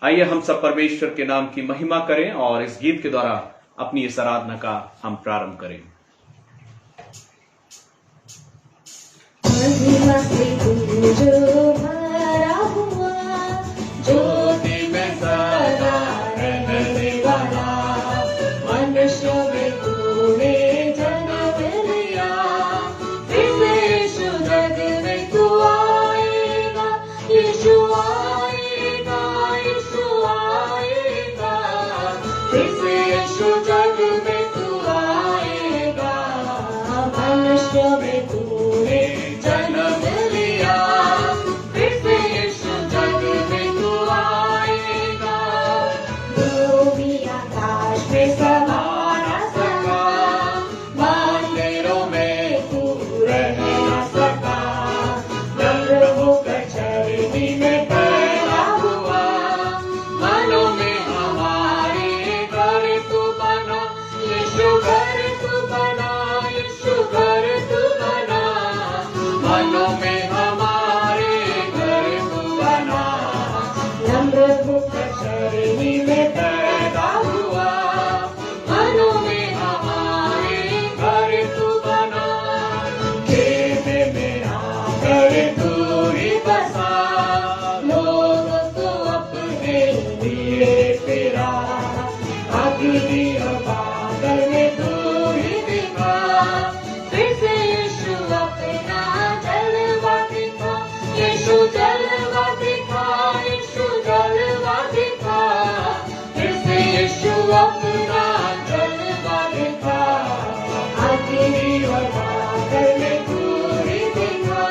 आइए हम सब परमेश्वर के नाम की महिमा करें और इस गीत के द्वारा अपनी इस आराधना का हम प्रारंभ करें। महिमा से तू जो भरा हुआ, ज्योति में सदा रहने वाला, मनुष्य में तूने जन्म लिया, फिर से यीशु जग में तू आएगा, यीशु आएगा, यीशु आएगा, फिर से यीशु जग में तू आएगा, मनुष्य में तूने जन्म लिया, फिर से यीशु जग में तू आएगा। भूमि आकाश में समा न सका, मंदिरों में तू रह न सका, नम्र होकर चरनी में पैदा हुआ, मनों में हमारे घर तू बना, यीशु घर तू बना, यीशु घर तू बना, मनों में हमारे घर तू बना, नम्र होकर चरनी में पैदा हुआ, मनों में हमारे घर तू बना, खेमे में आकर तू ही बसा, लोग तो अपने लिए फिरा, अग्नि और बादल में तू ही दिखा, फिर से यीशु अपना जलवा दिखा, यीशु जलवा दिखा, यीशु जलवा दिखा, फिर से यीशु अपना जलवा दिखा, अग्नि और बादल में तू ही दिखा,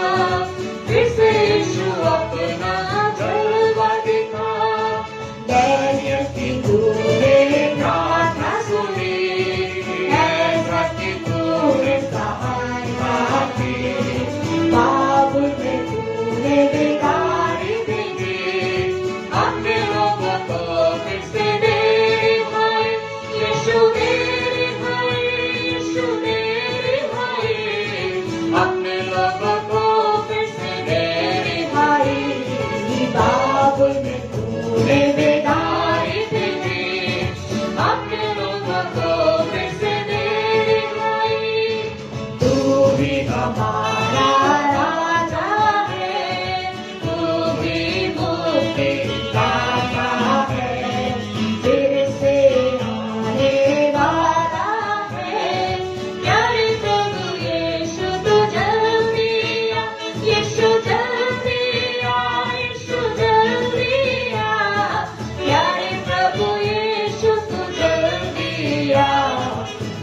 फिर से यीशु अपना जलवा दिखा। दानियल की तूने प्रार्थना सुनी, ऐसा कि तूने सहायता की, बाबुल में तूने बेकारी दी, अपने लोगों को फिर से मेरे भाई, यीशु मेरे भाई, यीशु मेरे भाई, अपने लोगों को फिर से मेरे भाई, बाबुल में तूने बेदारी दी, अपने लोगों को फिर से मेरे भाई, तू भी हमारा राजा है, तू भी मुक्ति दाता है, फिर से आने वाला है, प्यारे प्रभु यीशु तू जल्दी आ, यीशु जल्दी आ, यीशु जल्दी आ, प्यारे प्रभु यीशु तू जल्दी आ,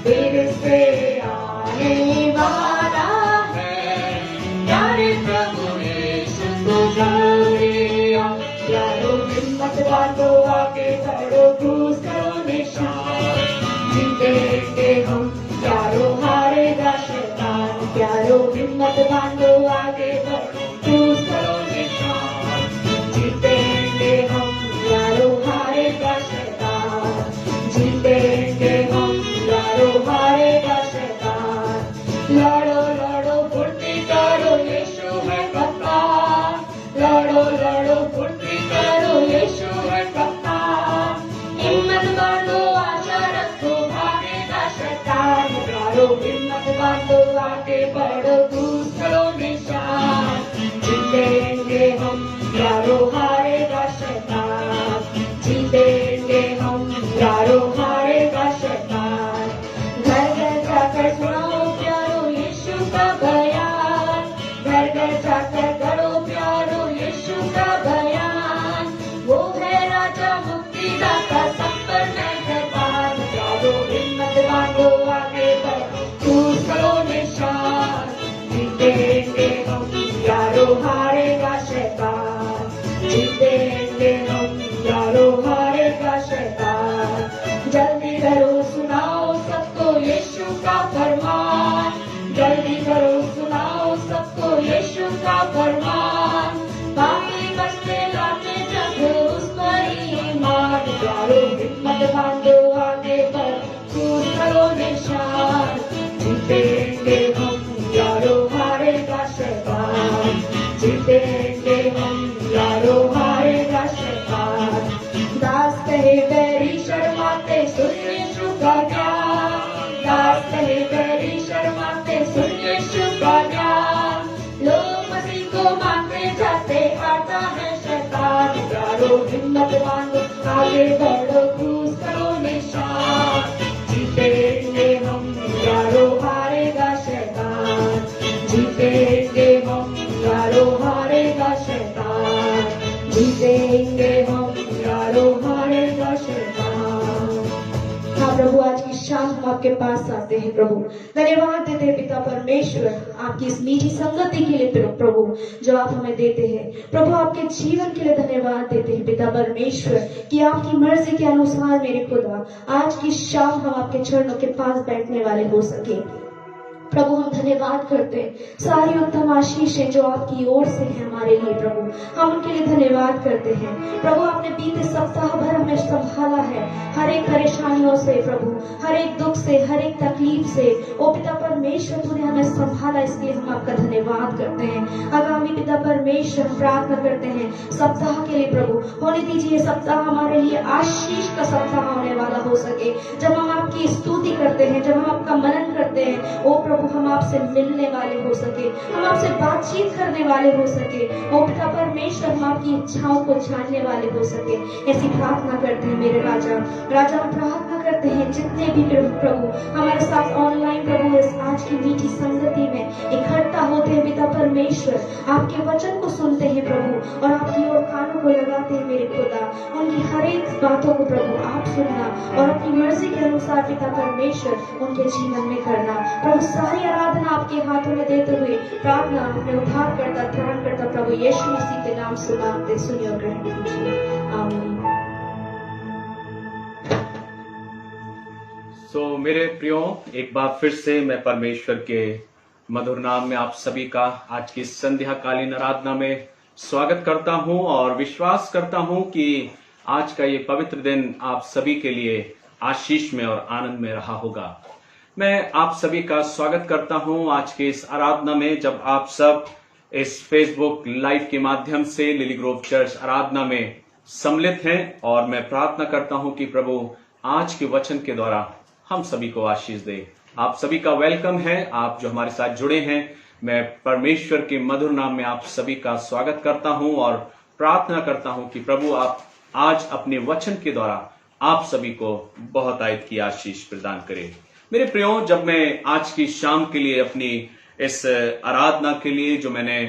फिर से आने वाला है, प्यारे प्रभु यीशु तू जल्दी आ, प्यारो हिम्मत बांधो आगे बढ़ो, क्रूस करो निशान, जीतेंगे हम, प्यारो हारेगा शैतान, प्यारो हिम्मत बांधो आगे बढ़ो, क्रूस करो निशान, जीतेंगे हम, प्यारो हारेगा शैतान, जीतेंगे हम, प्यारो हारेगा शैतान, लड़ो लड़ो फुर्ती करो, यीशु है कप्तान, लड़ो लड़ो फुर्ती करो, यीशु है कप्तान, हिम्मत बांधो आशा रखो, भागेगा शैतान, प्यारो हिम्मत बांधो आगे बढ़ो, क्रूस करो निशान, जीतेंगे हम, प्यारो हारेगा शैतान, जीतेंगे हम, प्यारो हारेगा शैतान, घर घर जाकर सुनाओ प्यारो यीशु का बयान, घर घर जाकर करो प्यारो यीशु का बयान, वो है राजा मुक्तिदाता सब पर मेहरबान, प्यारो हिम्मत बांधो आगे बढ़ो, क्रूस करो निशान, जीतेंगे हम, प्यारो हारेगा शैतान, जीतेंगे हम, प्यारो हारेगा शैतान, जल्दी करो सुनाओ सबको यीशु का फरमान, जल्दी करो सुनाओ सबको यीशु का फरमान, बाकी बचते लाते जग उस पर ईमान, प्यारो हिम्मत बांधो आगे बढ़ो, क्रूस करो निशान, जीतेंगे हम, प्यारो हारेगा शैतान, जीतेंगे हम, प्यारो हारेगा शैतान, कहे बैरी शर्माते सुन यीशु का ज्ञान, दास कहे बैरी शर्माते सुन यीशु का ज्ञान। लोग मसीह को मानते जाते आता है शैतान, यारो हिम्मत बांधो आगे बढ़ो क्रूस करो निशान। जीतेंगे हम यारो हारेगा शैतान, जीतेंगे हम यारो हारेगा शैतान, जीतेंगे हम यारो हारेगा शैतान। हाँ प्रभु, आज की शाम हम आपके पास आते हैं प्रभु, धन्यवाद देते हैं पिता परमेश्वर आपकी इस मीठी संगति के लिए प्रभु जो आप हमें देते हैं प्रभु, आपके जीवन के लिए धन्यवाद देते हैं पिता परमेश्वर कि आपकी मर्जी के अनुसार मेरे खुदा आज की शाम हम आपके चरणों के पास बैठने वाले हो सके प्रभु। हम धन्यवाद करते हैं सारी उत्तम आशीषें जो आपकी ओर से है हमारे लिए प्रभु, हम उनके लिए धन्यवाद करते हैं प्रभु। आपने बीते सप्ताह भर हमें संभाला है हर एक परेशानियों से प्रभु, हर एक दुख से, हर एक तकलीफ से। ओ पिता परमेश्वर तूने हमें संभाला, इसलिए हम आपका धन्यवाद करते हैं। आगामी पिता परमेश्वर प्रार्थना करते हैं सप्ताह के लिए प्रभु, होने दीजिए सप्ताह हमारे लिए आशीष का सप्ताह होने वाला हो सके। जब हम आपकी स्तुति करते हैं, जब हम आपका मनन करते हैं ओ प्रभु, हम आपसे मिलने वाले हो सके, हम आपसे बातचीत करने वाले हो सके। ओ पिता परमेश्वर हम आपकी इच्छाओं को जानने वाले हो सके, ऐसी प्रार्थना करते हैं मेरे राजा। राजा हम प्रार्थना करते हैं जितने भी प्रभु हमारे साथ ऑनलाइन प्रभु इस आज की मीठी संगति में इकट्ठा होते हैं पिता परमेश्वर, आपके वचन को सुनते हैं प्रभु और आपकी ओर कानों को लगाते हैं मेरे खुदा। उनकी हर एक बातों को प्रभु आप सुनना और अपनी मर्जी के अनुसार पिता परमेश्वर उनके जीवन में करना प्रभु। सारी आराधना आपके हाथों में देते हुए प्रार्थना अपने उद्धार करता त्राण करता प्रभु यीशु मसीह के नाम से मांगते, सुनिए और ग्रहण कीजिए, आमीन। मेरे प्रियो, एक बार फिर से मैं परमेश्वर के मधुर नाम में आप सभी का आज की संध्या कालीन आराधना में स्वागत करता हूं और विश्वास करता हूं कि आज का ये पवित्र दिन आप सभी के लिए आशीष में और आनंद में रहा होगा। मैं आप सभी का स्वागत करता हूं आज के इस आराधना में, जब आप सब इस फेसबुक लाइव के माध्यम से लिली ग्रोव चर्च आराधना में सम्मिलित हैं। और मैं प्रार्थना करता हूं कि प्रभु आज के वचन के द्वारा हम सभी को आशीष दे। आप सभी का वेलकम है, आप जो हमारे साथ जुड़े हैं, मैं परमेश्वर के मधुर नाम में आप सभी का स्वागत करता हूं और प्रार्थना करता हूं कि प्रभु आप आज अपने वचन के द्वारा आप सभी को बहुत आयत की आशीष प्रदान करें। मेरे प्रियो, जब मैं आज की शाम के लिए अपनी इस आराधना के लिए जो मैंने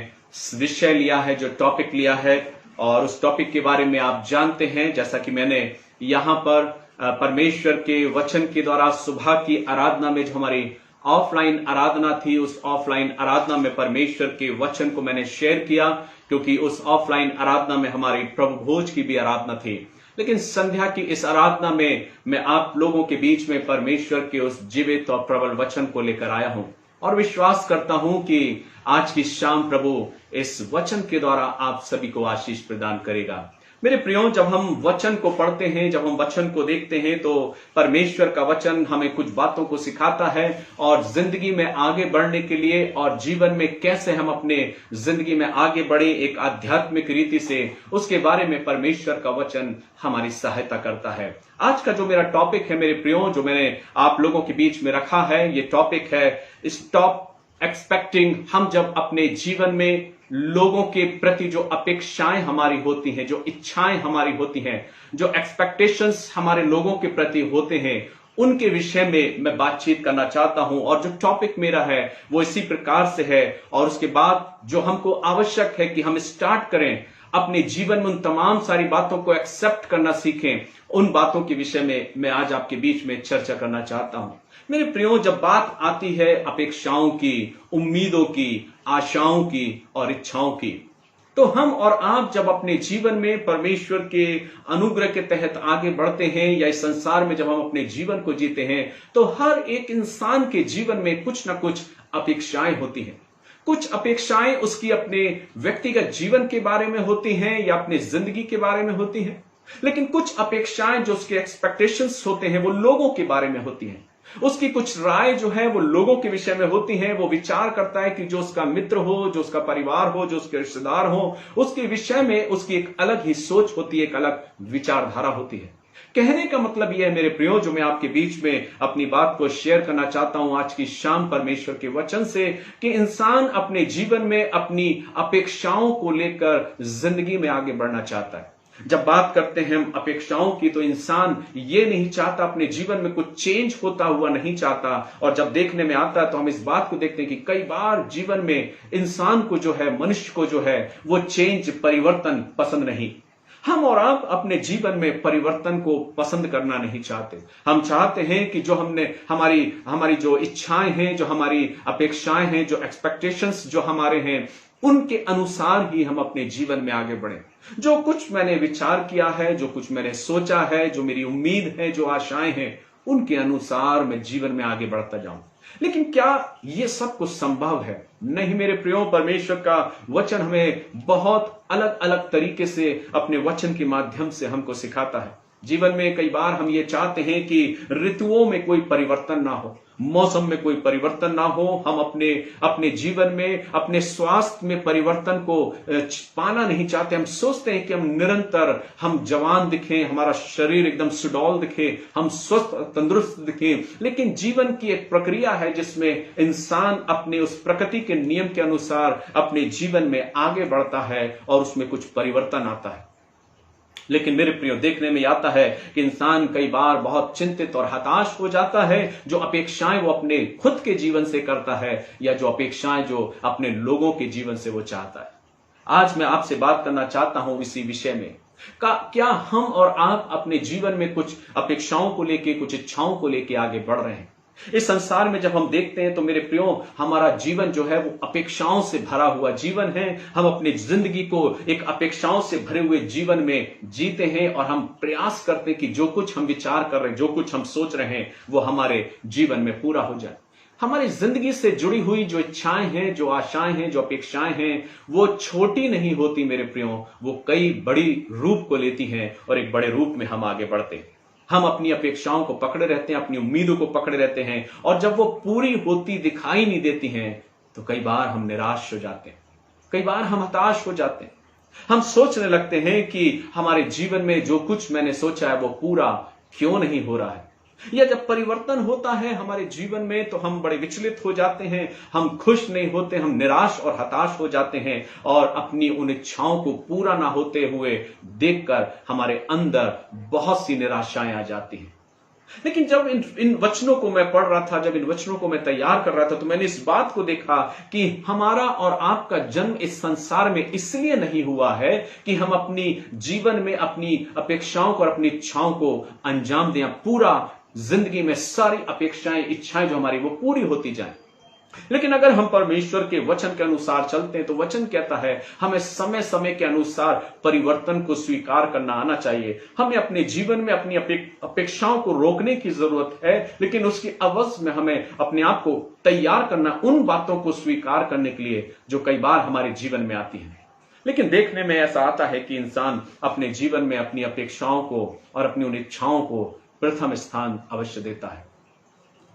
विषय लिया है, जो टॉपिक लिया है, और उस टॉपिक के बारे में आप जानते हैं, जैसा कि मैंने यहाँ पर परमेश्वर के वचन के द्वारा सुबह की आराधना में जो हमारी ऑफलाइन आराधना थी, उस ऑफलाइन आराधना में परमेश्वर के वचन को मैंने शेयर किया, क्योंकि उस ऑफलाइन आराधना में हमारी प्रभु भोज की भी आराधना थी। लेकिन संध्या की इस आराधना में मैं आप लोगों के बीच में परमेश्वर के उस जीवित और प्रबल वचन को लेकर आया हूं और विश्वास करता हूं कि आज की शाम प्रभु इस वचन के द्वारा आप सभी को आशीष प्रदान करेगा। मेरे प्रियो, जब हम वचन को पढ़ते हैं, जब हम वचन को देखते हैं, तो परमेश्वर का वचन हमें कुछ बातों को सिखाता है और जिंदगी में आगे बढ़ने के लिए और जीवन में कैसे हम अपने जिंदगी में आगे बढ़े एक आध्यात्मिक रीति से, उसके बारे में परमेश्वर का वचन हमारी सहायता करता है। आज का जो मेरा टॉपिक है मेरे प्रियो, जो मैंने आप लोगों के बीच में रखा है, ये टॉपिक है स्टॉप एक्सपेक्टिंग। हम जब अपने जीवन में लोगों के प्रति जो अपेक्षाएं हमारी होती हैं, जो इच्छाएं हमारी होती हैं, जो एक्सपेक्टेशंस हमारे लोगों के प्रति होते हैं, उनके विषय में मैं बातचीत करना चाहता हूं। और जो टॉपिक मेरा है वो इसी प्रकार से है। और उसके बाद जो हमको आवश्यक है कि हम स्टार्ट करें अपने जीवन में उन तमाम सारी बातों को एक्सेप्ट करना सीखें, उन बातों के विषय में मैं आज आपके बीच में चर्चा करना चाहता हूं। मेरे प्रियो, जब बात आती है अपेक्षाओं की, उम्मीदों की, आशाओं की और इच्छाओं की, तो हम और आप जब अपने जीवन में परमेश्वर के अनुग्रह के तहत आगे बढ़ते हैं या इस संसार में जब हम अपने जीवन को जीते हैं, तो हर एक इंसान के जीवन में कुछ ना कुछ अपेक्षाएं होती हैं। कुछ अपेक्षाएं उसकी अपने व्यक्तिगत जीवन के बारे में होती हैं या अपनी जिंदगी के बारे में होती हैं, लेकिन कुछ अपेक्षाएं जो उसके एक्सपेक्टेशंस होते हैं वो लोगों के बारे में होती हैं। उसकी कुछ राय जो है वो लोगों के विषय में होती है। वो विचार करता है कि जो उसका मित्र हो, जो उसका परिवार हो, जो उसके रिश्तेदार हो, उसके विषय में उसकी एक अलग ही सोच होती है, एक अलग विचारधारा होती है। कहने का मतलब यह है मेरे प्रियो, जो मैं आपके बीच में अपनी बात को शेयर करना चाहता हूं आज की शाम परमेश्वर के वचन से, कि इंसान अपने जीवन में अपनी अपेक्षाओं को लेकर जिंदगी में आगे बढ़ना चाहता है। जब बात करते हैं हम अपेक्षाओं की, तो इंसान ये नहीं चाहता, अपने जीवन में कुछ चेंज होता हुआ नहीं चाहता। और जब देखने में आता है तो हम इस बात को देखते हैं कि कई बार जीवन में इंसान को जो है, मनुष्य को जो है, वो चेंज, परिवर्तन पसंद नहीं। हम और आप अपने जीवन में परिवर्तन को पसंद करना नहीं चाहते। हम चाहते हैं कि जो हमारी जो इच्छाएं हैं, जो हमारी अपेक्षाएं हैं, जो एक्सपेक्टेशंस जो हमारे हैं, उनके अनुसार ही हम अपने जीवन में आगे बढ़ें। जो कुछ मैंने विचार किया है, जो कुछ मैंने सोचा है, जो मेरी उम्मीद है, जो आशाएं हैं, उनके अनुसार मैं जीवन में आगे बढ़ता जाऊं। लेकिन क्या ये सब कुछ संभव है? नहीं मेरे प्रियो, परमेश्वर का वचन हमें बहुत अलग अलग तरीके से अपने वचन के माध्यम से हमको सिखाता है। जीवन में कई बार हम ये चाहते हैं कि ऋतुओं में कोई परिवर्तन ना हो, मौसम में कोई परिवर्तन ना हो। हम अपने जीवन में, अपने स्वास्थ्य में परिवर्तन को पाना नहीं चाहते। हम सोचते हैं कि हम जवान दिखें, हमारा शरीर एकदम सुडौल दिखे, हम स्वस्थ तंदुरुस्त दिखें। लेकिन जीवन की एक प्रक्रिया है जिसमें इंसान अपने उस प्रकृति के नियम के अनुसार अपने जीवन में आगे बढ़ता है और उसमें कुछ परिवर्तन आता है। लेकिन मेरे प्रियो, देखने में आता है कि इंसान कई बार बहुत चिंतित और हताश हो जाता है, जो अपेक्षाएं वो अपने खुद के जीवन से करता है, या जो अपेक्षाएं जो अपने लोगों के जीवन से वो चाहता है। आज मैं आपसे बात करना चाहता हूं इसी विषय में, क्या हम और आप अपने जीवन में कुछ अपेक्षाओं को लेके, कुछ इच्छाओं को लेके आगे बढ़ रहे हैं? इस संसार में जब हम देखते हैं तो मेरे प्रियो, हमारा जीवन जो है वो अपेक्षाओं से भरा हुआ जीवन है। हम अपनी जिंदगी को एक अपेक्षाओं से भरे हुए जीवन में जीते हैं और हम प्रयास करते हैं कि जो कुछ हम विचार कर रहे हैं, जो कुछ हम सोच रहे हैं, वो हमारे जीवन में पूरा हो जाए। हमारी जिंदगी से जुड़ी हुई जो इच्छाएं हैं, जो आशाएं हैं, जो अपेक्षाएं हैं, वो छोटी नहीं होती मेरे प्रियो, वो कई बड़ी रूप को लेती हैं और एक बड़े रूप में हम आगे बढ़ते हैं। हम अपनी अपेक्षाओं को पकड़े रहते हैं, अपनी उम्मीदों को पकड़े रहते हैं, और जब वो पूरी होती दिखाई नहीं देती हैं तो कई बार हम निराश हो जाते हैं, कई बार हम हताश हो जाते हैं। हम सोचने लगते हैं कि हमारे जीवन में जो कुछ मैंने सोचा है वो पूरा क्यों नहीं हो रहा है। या जब परिवर्तन होता है हमारे जीवन में तो हम बड़े विचलित हो जाते हैं, हम खुश नहीं होते, हम निराश और हताश हो जाते हैं, और अपनी उन इच्छाओं को पूरा ना होते हुए देखकर हमारे अंदर बहुत सी निराशाएं आ जाती हैं। लेकिन जब इन वचनों को मैं पढ़ रहा था, जब इन वचनों को मैं तैयार कर रहा था, तो मैंने इस बात को देखा कि हमारा और आपका जन्म इस संसार में इसलिए नहीं हुआ है कि हम अपनी जीवन में अपनी अपेक्षाओं को और अपनी इच्छाओं को अंजाम दें, पूरा जिंदगी में सारी अपेक्षाएं, इच्छाएं जो हमारी वो पूरी होती जाएं। लेकिन अगर हम परमेश्वर के वचन के अनुसार चलते हैं तो वचन कहता है हमें समय समय के अनुसार परिवर्तन को स्वीकार करना आना चाहिए। हमें अपने जीवन में अपनी अपेक्षाओं को रोकने की जरूरत है, लेकिन उसकी अवश्य में हमें अपने आप को तैयार करना उन बातों को स्वीकार करने के लिए जो कई बार हमारे जीवन में आती हैं। लेकिन देखने में ऐसा आता है कि इंसान अपने जीवन में अपनी अपेक्षाओं को और अपनी उन इच्छाओं को प्रथम स्थान अवश्य देता है।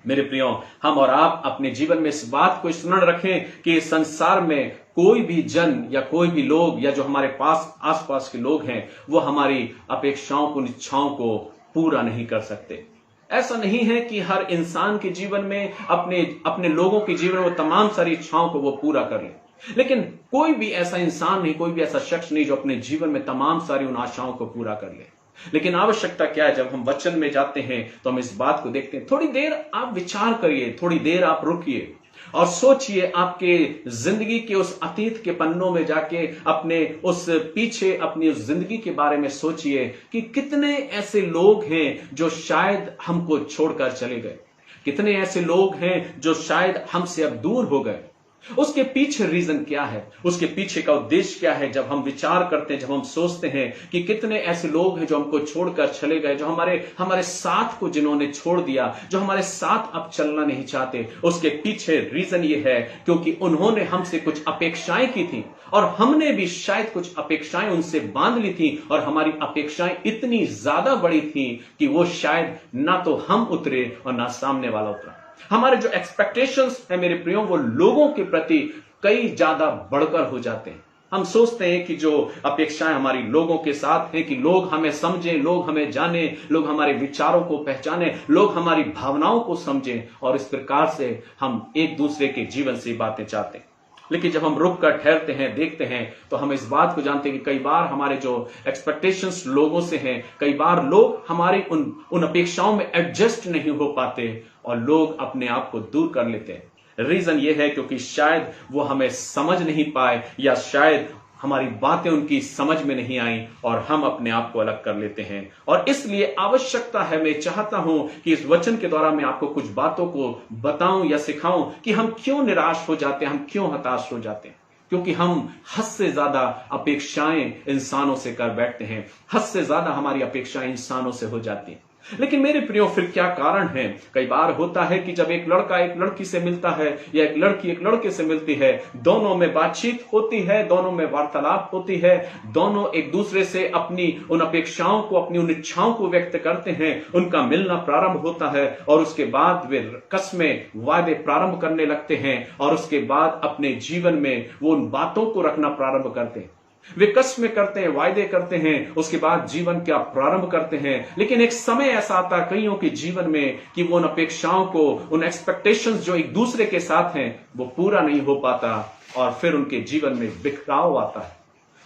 मेरे प्रियो, हम और आप अपने जीवन में इस बात को स्मरण रखें कि इस संसार में कोई भी जन या कोई भी लोग या जो हमारे पास आसपास के लोग हैं वो हमारी अपेक्षाओं को, इच्छाओं को पूरा नहीं कर सकते। ऐसा नहीं है कि हर इंसान के जीवन में अपने लोगों के जीवन में वो तमाम सारी इच्छाओं को वो पूरा कर ले, लेकिन कोई भी ऐसा इंसान नहीं, कोई भी ऐसा शख्स नहीं जो अपने जीवन में तमाम सारी उन आशाओं को पूरा कर ले। लेकिन आवश्यकता क्या है? जब हम वचन में जाते हैं तो हम इस बात को देखते हैं। थोड़ी देर आप विचार करिए, थोड़ी देर आप रुकिए और सोचिए, आपके जिंदगी के उस अतीत के पन्नों में जाके अपने उस पीछे अपनी उस जिंदगी के बारे में सोचिए कि कितने ऐसे लोग हैं जो शायद हमको छोड़कर चले गए, कितने ऐसे लोग हैं जो शायद हमसे अब दूर हो गए। उसके पीछे रीजन क्या है, उसके पीछे का उद्देश्य क्या है? जब हम विचार करते हैं, जब हम सोचते हैं कि कितने ऐसे लोग हैं जो हमको छोड़कर चले गए, जो हमारे साथ को जिन्होंने छोड़ दिया, जो हमारे साथ अब चलना नहीं चाहते, उसके पीछे रीजन ये है क्योंकि उन्होंने हमसे कुछ अपेक्षाएं की थी और हमने भी शायद कुछ अपेक्षाएं उनसे बांध ली थी, और हमारी अपेक्षाएं इतनी ज्यादा बड़ी थी कि वो शायद ना तो हम उतरे और ना सामने वाला उतरा। हमारे जो एक्सपेक्टेशंस है मेरे प्रियो, वो लोगों के प्रति कई ज्यादा बढ़कर हो जाते हैं। हम सोचते हैं कि जो अपेक्षाएं हमारी लोगों के साथ हैं कि लोग हमें समझें, लोग हमें जानें, लोग हमारे विचारों को पहचानें, लोग हमारी भावनाओं को समझें, और इस प्रकार से हम एक दूसरे के जीवन से बातें चाहते हैं। लेकिन जब हम रुक कर ठहरते हैं, देखते हैं, तो हम इस बात को जानते हैं कि कई बार हमारे जो एक्सपेक्टेशंस लोगों से हैं, कई बार लोग हमारी उन अपेक्षाओं में एडजस्ट नहीं हो पाते और लोग अपने आप को दूर कर लेते हैं। रीजन ये है क्योंकि शायद वो हमें समझ नहीं पाए, या शायद हमारी बातें उनकी समझ में नहीं आई और हम अपने आप को अलग कर लेते हैं। और इसलिए आवश्यकता है, मैं चाहता हूं कि इस वचन के द्वारा मैं आपको कुछ बातों को बताऊं या सिखाऊं कि हम क्यों निराश हो जाते हैं, हम क्यों हताश हो जाते हैं। क्योंकि हम हद से ज्यादा अपेक्षाएं इंसानों से कर बैठते हैं, हद से ज्यादा हमारी अपेक्षाएं इंसानों से हो जाती हैं। लेकिन मेरे प्रियो, फिर क्या कारण है? कई बार होता है कि जब एक लड़का एक लड़की से मिलता है या एक लड़की एक लड़के से मिलती है, दोनों में बातचीत होती है, दोनों में वार्तालाप होती है, दोनों एक दूसरे से अपनी उन अपेक्षाओं को, अपनी उन इच्छाओं को व्यक्त करते हैं, उनका मिलना प्रारंभ होता है और उसके बाद वे कस्में, वादे प्रारंभ करने लगते हैं और उसके बाद अपने जीवन में वो उन बातों को रखना प्रारंभ करते हैं। वे कस्में करते हैं, वायदे करते हैं, उसके बाद जीवन का प्रारंभ करते हैं। लेकिन एक समय ऐसा आता है कईयों के जीवन में कि वो उन अपेक्षाओं को, उन एक्सपेक्टेशंस जो एक दूसरे के साथ हैं, वो पूरा नहीं हो पाता और फिर उनके जीवन में बिखराव आता है।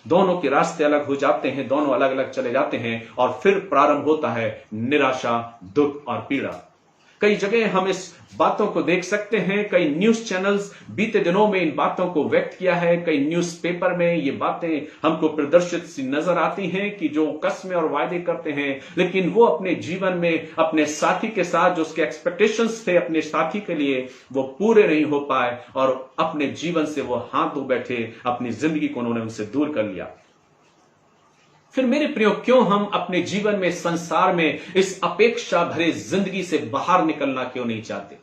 दोनों के रास्ते अलग हो जाते हैं, दोनों अलग अलग चले जाते हैं और फिर प्रारंभ होता है निराशा, दुख और पीड़ा। कई जगह हम इस बातों को देख सकते हैं, कई न्यूज चैनल्स बीते दिनों में इन बातों को व्यक्त किया है, कई न्यूज़पेपर में ये बातें हमको प्रदर्शित सी नजर आती हैं कि जो कस्में और वायदे करते हैं, लेकिन वो अपने जीवन में अपने साथी के साथ जो उसके एक्सपेक्टेशंस थे अपने साथी के लिए, वो पूरे नहीं हो पाए और अपने जीवन से वो हाथ धो बैठे, अपनी जिंदगी को उन्होंने उनसे दूर कर लिया। फिर मेरे प्रियो, क्यों हम अपने जीवन में, संसार में इस अपेक्षा भरे जिंदगी से बाहर निकलना क्यों नहीं चाहते?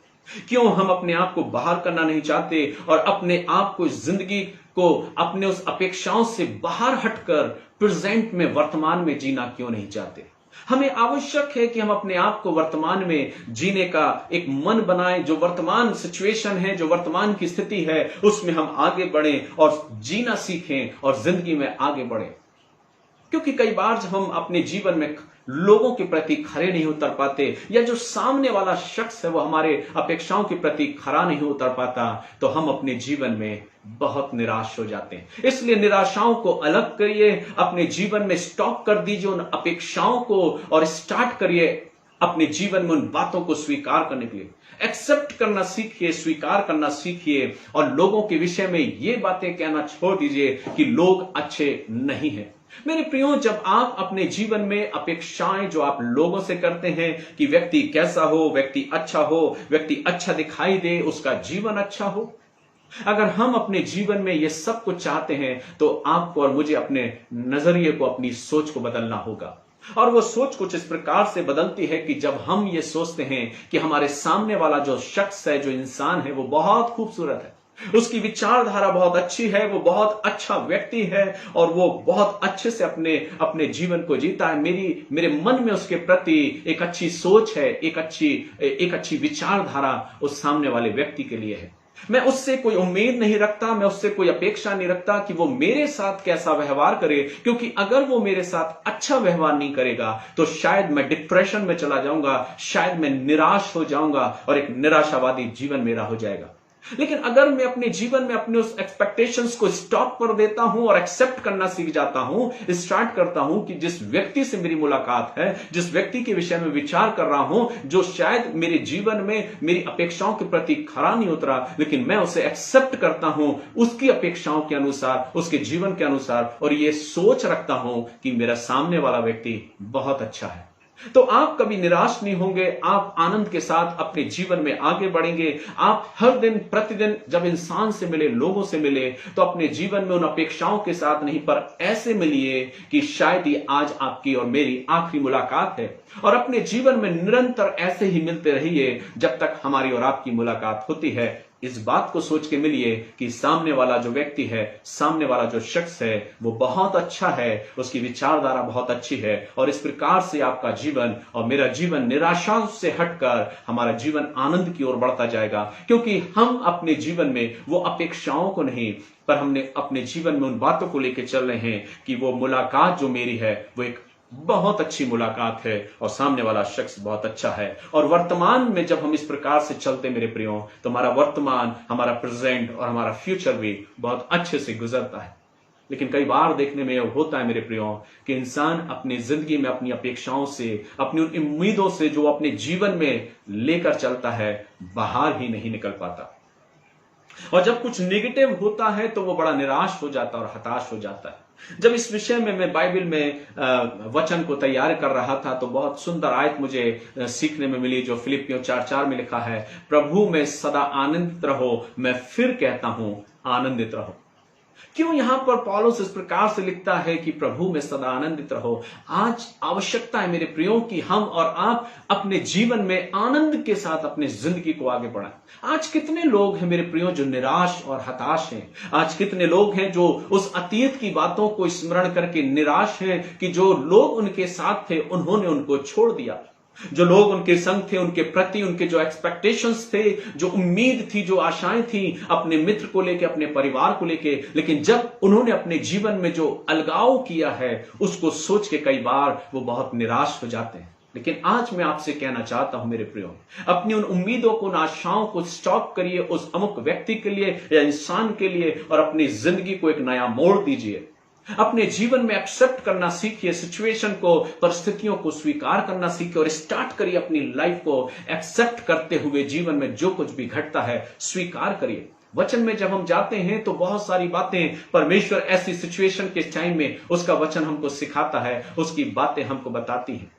क्यों हम अपने आप को बाहर करना नहीं चाहते और अपने आप को, जिंदगी को अपने उस अपेक्षाओं से बाहर हटकर प्रेजेंट में, वर्तमान में जीना क्यों नहीं चाहते? हमें आवश्यक है कि हम अपने आप को वर्तमान में जीने का एक मन बनाएं, जो वर्तमान सिचुएशन है, जो वर्तमान की स्थिति है, उसमें हम आगे बढ़ें और जीना सीखें और जिंदगी में आगे बढ़ें। क्योंकि कई बार जब हम अपने जीवन में लोगों के प्रति खरे नहीं उतर पाते, या जो सामने वाला शख्स है वो हमारे अपेक्षाओं के प्रति खरा नहीं उतर पाता, तो हम अपने जीवन में बहुत निराश हो जाते हैं। इसलिए निराशाओं को अलग करिए, अपने जीवन में स्टॉप कर दीजिए उन अपेक्षाओं को और स्टार्ट करिए अपने जीवन में उन बातों को स्वीकार करने के लिए। एक्सेप्ट करना सीखिए, स्वीकार करना सीखिए और लोगों के विषय में ये बातें कहना छोड़ दीजिए कि लोग अच्छे नहीं हैं। मेरे प्रियो, जब आप अपने जीवन में अपेक्षाएं जो आप लोगों से करते हैं कि व्यक्ति कैसा हो, व्यक्ति अच्छा हो, व्यक्ति अच्छा दिखाई दे, उसका जीवन अच्छा हो, अगर हम अपने जीवन में ये सब कुछ चाहते हैं तो आपको और मुझे अपने नजरिए को, अपनी सोच को बदलना होगा। और वो सोच कुछ इस प्रकार से बदलती है कि जब हम ये सोचते हैं कि हमारे सामने वाला जो शख्स है, जो इंसान है, वो बहुत खूबसूरत है, उसकी विचारधारा बहुत अच्छी है, वो बहुत अच्छा व्यक्ति है और वो बहुत अच्छे से अपने जीवन को जीता है, मेरे मन में उसके प्रति एक अच्छी सोच है, एक अच्छी विचारधारा उस सामने वाले व्यक्ति के लिए है। मैं उससे कोई उम्मीद नहीं रखता, मैं उससे कोई अपेक्षा नहीं रखता कि वो मेरे साथ कैसा व्यवहार करे, क्योंकि अगर वो मेरे साथ अच्छा व्यवहार नहीं करेगा तो शायद मैं डिप्रेशन में चला जाऊंगा, शायद मैं निराश हो जाऊंगा और एक निराशावादी जीवन मेरा हो जाएगा। लेकिन अगर मैं अपने जीवन में अपने उस एक्सपेक्टेशंस को स्टॉप कर देता हूं और एक्सेप्ट करना सीख जाता हूं, स्टार्ट करता हूं कि जिस व्यक्ति से मेरी मुलाकात है, जिस व्यक्ति के विषय में विचार कर रहा हूं, जो शायद मेरे जीवन में मेरी अपेक्षाओं के प्रति खरा नहीं उतरा, लेकिन मैं उसे एक्सेप्ट करता हूं उसकी अपेक्षाओं के अनुसार, उसके जीवन के अनुसार, और ये सोच रखता हूं कि मेरा सामने वाला व्यक्ति बहुत अच्छा है, तो आप कभी निराश नहीं होंगे, आप आनंद के साथ अपने जीवन में आगे बढ़ेंगे। आप हर दिन प्रतिदिन जब इंसान से मिले, लोगों से मिले, तो अपने जीवन में उन अपेक्षाओं के साथ नहीं, पर ऐसे मिलिए कि शायद ये आज आपकी और मेरी आखिरी मुलाकात है, और अपने जीवन में निरंतर ऐसे ही मिलते रहिए जब तक हमारी और आपकी मुलाकात होती है। इस बात को सोच के मिलिए कि सामने वाला जो व्यक्ति है, सामने वाला जो शख्स है, वो बहुत अच्छा है, उसकी विचारधारा बहुत अच्छी है, और इस प्रकार से आपका जीवन और मेरा जीवन निराशा से हटकर हमारा जीवन आनंद की ओर बढ़ता जाएगा, क्योंकि हम अपने जीवन में वो अपेक्षाओं को नहीं, पर हमने अपने जीवन में उन बातों को लेकर चल रहे हैं कि वो मुलाकात जो मेरी है वो एक बहुत अच्छी मुलाकात है और सामने वाला शख्स बहुत अच्छा है। और वर्तमान में जब हम इस प्रकार से चलते मेरे प्रियो, तो हमारा वर्तमान, हमारा प्रेजेंट और हमारा फ्यूचर भी बहुत अच्छे से गुजरता है। लेकिन कई बार देखने में यह होता है मेरे प्रियो कि इंसान अपनी जिंदगी में अपनी अपेक्षाओं से, अपनी उन उम्मीदों से जो अपने जीवन में लेकर चलता है, बाहर ही नहीं निकल पाता। और जब कुछ नेगेटिव होता है तो वो बड़ा निराश हो जाता है और हताश हो जाता है। जब इस विषय में मैं बाइबल में वचन को तैयार कर रहा था तो बहुत सुंदर आयत मुझे सीखने में मिली, जो फिलिपियों 4:4 में लिखा है, प्रभु में सदा आनंदित रहो, मैं फिर कहता हूं आनंदित रहो। क्यों यहां पर पौलुस इस प्रकार से लिखता है कि प्रभु में सदा आनंदित रहो? आज आवश्यकता है मेरे प्रियो कि हम और आप अपने जीवन में आनंद के साथ अपनी जिंदगी को आगे बढ़ाएं। आज कितने लोग हैं मेरे प्रियो जो निराश और हताश हैं? आज कितने लोग हैं जो उस अतीत की बातों को स्मरण करके निराश हैं कि जो लोग उनके साथ थे उन्होंने उनको छोड़ दिया, जो लोग उनके संग थे, उनके प्रति उनके जो एक्सपेक्टेशंस थे, जो उम्मीद थी, जो आशाएं थी अपने मित्र को लेके, अपने परिवार को लेके, लेकिन जब उन्होंने अपने जीवन में जो अलगाव किया है उसको सोच के कई बार वो बहुत निराश हो जाते हैं। लेकिन आज मैं आपसे कहना चाहता हूं मेरे प्रियो, अपनी उन उम्मीदों को, उन आशाओं को स्टॉप करिए उस अमुक व्यक्ति के लिए या इंसान के लिए और अपनी जिंदगी को एक नया मोड़ दीजिए। अपने जीवन में एक्सेप्ट करना सीखिए, सिचुएशन को, परिस्थितियों को स्वीकार करना सीखिए और स्टार्ट करिए अपनी लाइफ को एक्सेप्ट करते हुए जीवन में जो कुछ भी घटता है स्वीकार करिए। वचन में जब हम जाते हैं तो बहुत सारी बातें परमेश्वर ऐसी सिचुएशन के टाइम में उसका वचन हमको सिखाता है, उसकी बातें हमको बताती है।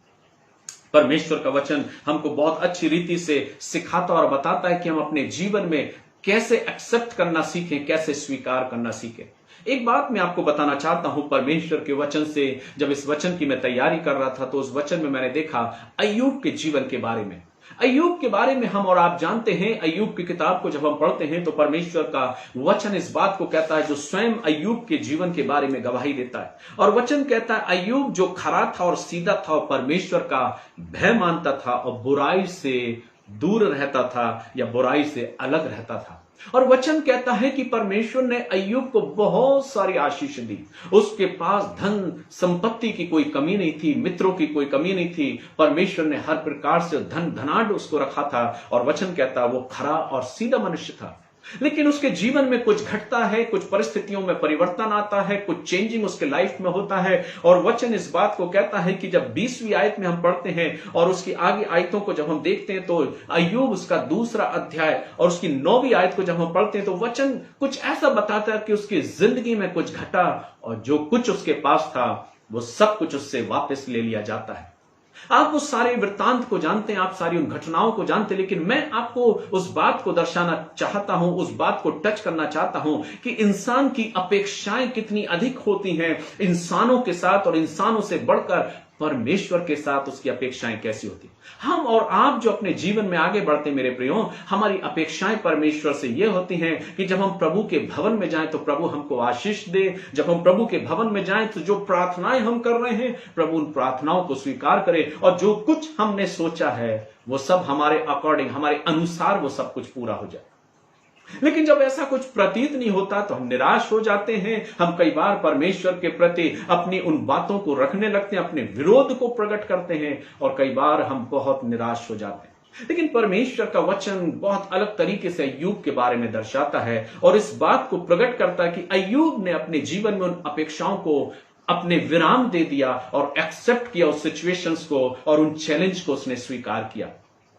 परमेश्वर का वचन हमको बहुत अच्छी रीति से सिखाता और बताता है कि हम अपने जीवन में कैसे एक्सेप्ट करना सीखें, कैसे स्वीकार करना सीखें। एक बात मैं आपको बताना चाहता हूं परमेश्वर के वचन से, जब इस वचन की मैं तैयारी कर रहा था तो उस वचन में मैंने देखा अय्यूब के जीवन के बारे में। अय्यूब के बारे में हम और आप जानते हैं, अय्यूब की किताब को जब हम पढ़ते हैं तो परमेश्वर का वचन इस बात को कहता है, जो स्वयं अय्यूब के जीवन के बारे में गवाही देता है। और वचन कहता है अय्यूब जो खरा था और सीधा था और परमेश्वर का भय मानता था और बुराई से दूर रहता था या बुराई से अलग रहता था। और वचन कहता है कि परमेश्वर ने अय्यूब को बहुत सारी आशीष दी। उसके पास धन संपत्ति की कोई कमी नहीं थी, मित्रों की कोई कमी नहीं थी। परमेश्वर ने हर प्रकार से धन धनाढ़ उसको रखा था और वचन कहता है वो खरा और सीधा मनुष्य था। लेकिन उसके जीवन में कुछ घटता है, कुछ परिस्थितियों में परिवर्तन आता है, कुछ चेंजिंग उसके लाइफ में होता है। और वचन इस बात को कहता है कि जब 20वीं आयत में हम पढ़ते हैं और उसकी आगे आयतों को जब हम देखते हैं तो अय्यूब उसका 2 अध्याय और उसकी 9वीं आयत को जब हम पढ़ते हैं तो वचन कुछ ऐसा बताता है कि उसकी जिंदगी में कुछ घटा और जो कुछ उसके पास था वो सब कुछ उससे वापस ले लिया जाता है। आप उस सारे वृत्तांत को जानते हैं, आप सारी उन घटनाओं को जानते हैं, लेकिन मैं आपको उस बात को दर्शाना चाहता हूं, उस बात को टच करना चाहता हूं कि इंसान की अपेक्षाएं कितनी अधिक होती हैं इंसानों के साथ और इंसानों से बढ़कर परमेश्वर के साथ उसकी अपेक्षाएं कैसी होती। हम और आप जो अपने जीवन में आगे बढ़ते मेरे प्रियो, हमारी अपेक्षाएं परमेश्वर से ये होती हैं कि जब हम प्रभु के भवन में जाएं तो प्रभु हमको आशीष दे। जब हम प्रभु के भवन में जाएं तो जो प्रार्थनाएं हम कर रहे हैं प्रभु उन प्रार्थनाओं को स्वीकार करे और जो कुछ हमने सोचा है वो सब हमारे अकॉर्डिंग, हमारे अनुसार वो सब कुछ पूरा हो जाए। लेकिन जब ऐसा कुछ प्रतीत नहीं होता तो हम निराश हो जाते हैं। हम कई बार परमेश्वर के प्रति अपनी उन बातों को रखने लगते हैं, अपने विरोध को प्रकट करते हैं और कई बार हम बहुत निराश हो जाते हैं। लेकिन परमेश्वर का वचन बहुत अलग तरीके से अय्यूब के बारे में दर्शाता है और इस बात को प्रकट करता है कि अय्यूब ने अपने जीवन में उन अपेक्षाओं को अपने विराम दे दिया और एक्सेप्ट किया उस सिचुएशंस को और उन चैलेंज को उसने स्वीकार किया